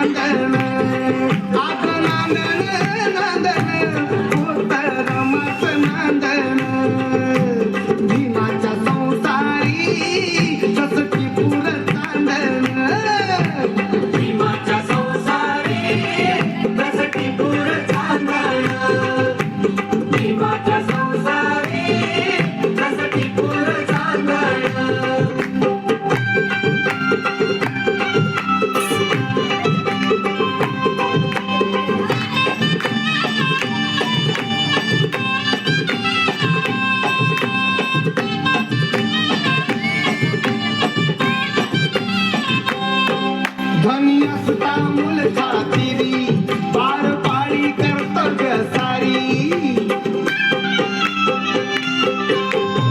नांदण आग नांदण नांदण होत रमाचं नांदण भीमाच्या संसारी कसटी पुर चांदण भीमाच्या संसारी कसटी पुर चांदण भीमाच्या संसारी कसटी पुर चांदण धनी असता मूल खातिरी पार पाडी कर्तव्य सारी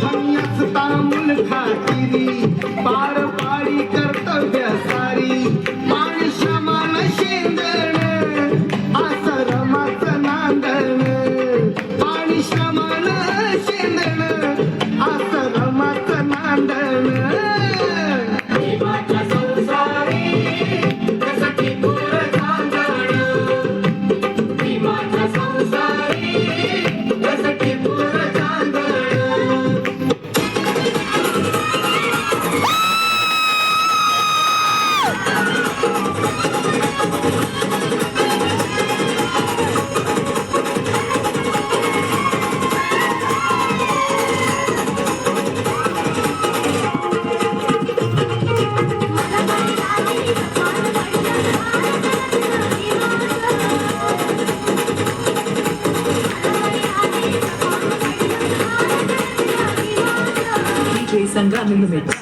धनी असता मूल खातिरी पार पाडी कर्तव्य सारी पाणी श्रमान शेंदण आसरमाचं नांदण पाणी श्रमान शेंदण आसरमाचं नांदण भीमाच्या संसारी कसटी पुर चांदण भीमाच्या संसारी कसटी पुर चांदण DJ Sangam in the mix.